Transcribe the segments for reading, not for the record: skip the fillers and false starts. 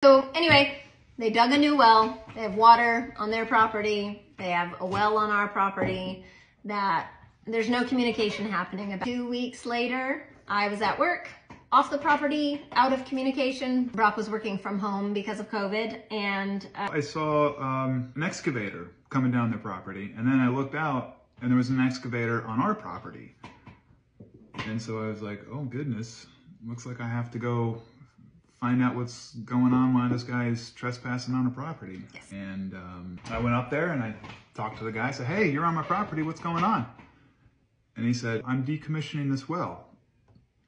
So anyway, they dug a new well. They have water on their property. They have a well on our property that there's no communication happening. About 2 weeks later, I was at work, off the property, out of communication. Brock was working from home because of COVID, and I saw an excavator coming down their property, and then I looked out and there was an excavator on our property. And so I was like, oh goodness, looks like I have to go find out what's going on while this guy is trespassing on a property. Yes. And I went up there and I talked to the guy. I said, hey, you're on my property, what's going on? And he said, I'm decommissioning this well.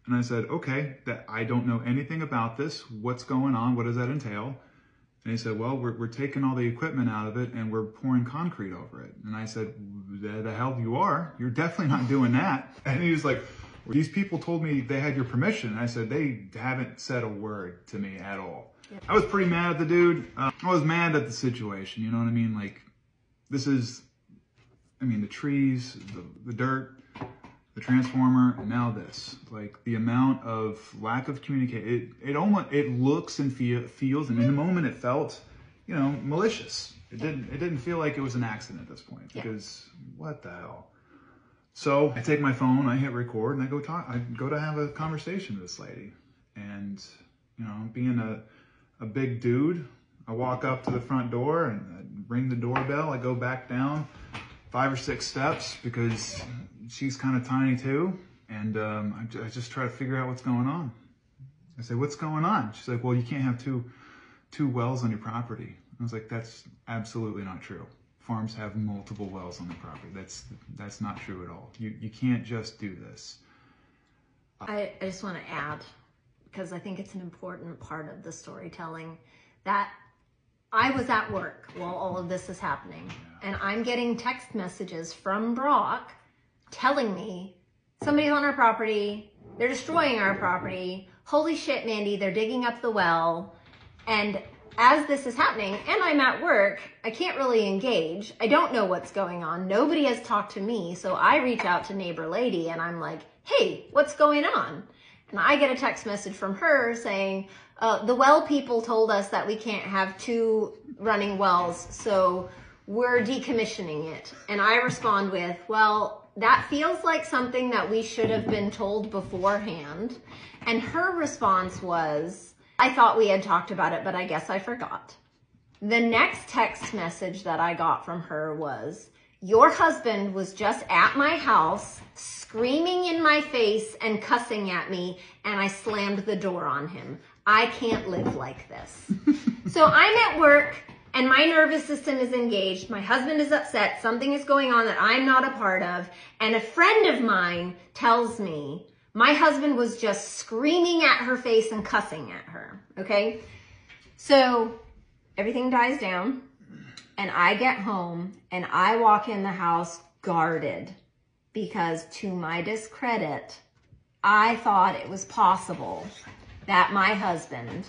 And I said, okay, that I don't know anything about this. What's going on? What does that entail? And he said, well, we're taking all the equipment out of it and we're pouring concrete over it. And I said, the hell you are? You're definitely not doing that. And he was like, well, these people told me they had your permission. And I said, they haven't said a word to me at all. Yep. I was pretty mad at the dude. I was mad at the situation. You know what I mean? Like, this is, I mean, the trees, the dirt, the transformer, and now this. Like, the amount of lack of communication, it looks and feels, and in the moment it felt, you know, malicious. It didn't feel like it was an accident at this point, because what the hell? So I take my phone, I hit record, and I go to have a conversation with this lady. And, you know, being a big dude, I walk up to the front door and I ring the doorbell. I go back down 5 or 6 steps because she's kind of tiny too. And I just try to figure out what's going on. I say, what's going on? She's like, well, you can't have two wells on your property. I was like, that's absolutely not true. Farms have multiple wells on their property. That's not true at all. You can't just do this. I just want to add, because I think it's an important part of the storytelling, that I was at work while all of this is happening, and I'm getting text messages from Brock telling me somebody's on our property, they're destroying our property, holy shit, Mandy, they're digging up the well. And as this is happening, and I'm at work, I can't really engage. I don't know what's going on. Nobody has talked to me. So I reach out to neighbor lady and I'm like, hey, what's going on? And I get a text message from her saying, the well people told us that we can't have 2 running wells, so we're decommissioning it. And I respond with, well, that feels like something that we should have been told beforehand. And her response was, I thought we had talked about it, but I guess I forgot. The next text message that I got from her was, your husband was just at my house screaming in my face and cussing at me, and I slammed the door on him. I can't live like this. So I'm at work and my nervous system is engaged. My husband is upset. Something is going on that I'm not a part of. And a friend of mine tells me my husband was just screaming at her face and cussing at her. Okay. So everything dies down and I get home and I walk in the house guarded because, to my discredit, I thought it was possible that my husband,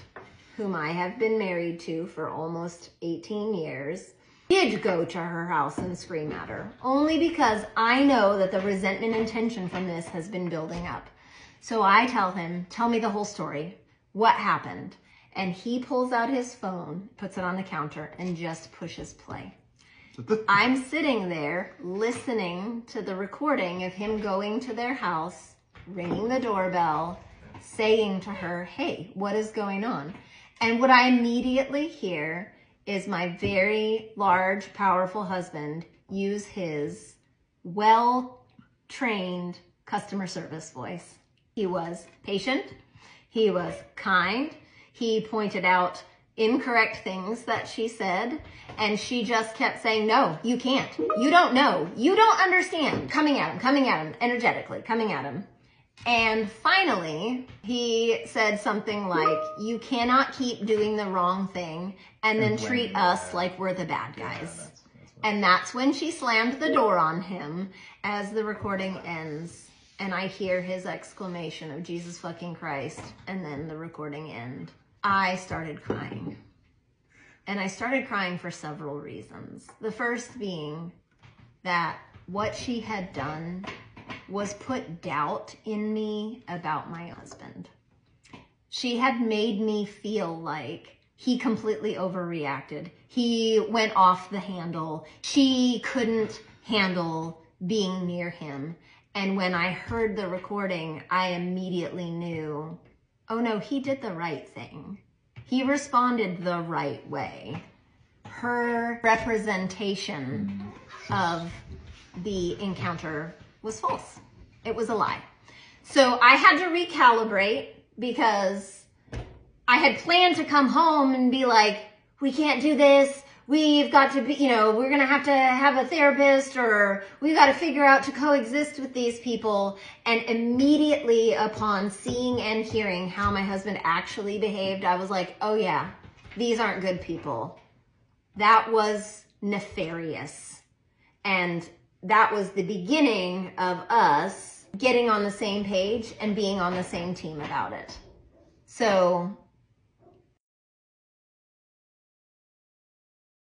whom I have been married to for almost 18 years, did go to her house and scream at her, only because I know that the resentment and tension from this has been building up. So I tell him, tell me the whole story. What happened? And he pulls out his phone, puts it on the counter, and just pushes play. I'm sitting there listening to the recording of him going to their house, ringing the doorbell, saying to her, hey, what is going on? And what I immediately hear is my very large, powerful husband use his well-trained customer service voice. He was patient. He was kind. He pointed out incorrect things that she said, and she just kept saying, no, you can't. You don't know. You don't understand. Coming at him, energetically, coming at him. And finally, he said something like, you cannot keep doing the wrong thing and then treat us like we're the bad guys. And that's when she slammed the door on him as the recording ends. And I hear his exclamation of Jesus fucking Christ. And then the recording ends. I started crying. And I started crying for several reasons. The first being that what she had done was put doubt in me about my husband. She had made me feel like he completely overreacted. He went off the handle. She couldn't handle being near him. And when I heard the recording, I immediately knew, oh no, he did the right thing. He responded the right way. Her representation of the encounter was false. It was a lie. So I had to recalibrate because I had planned to come home and be like, we can't do this. We've got to be, we're going to have a therapist, or we've got to figure out to coexist with these people. And immediately upon seeing and hearing how my husband actually behaved, I was like, oh yeah, these aren't good people. That was nefarious. And that was the beginning of us getting on the same page and being on the same team about it. So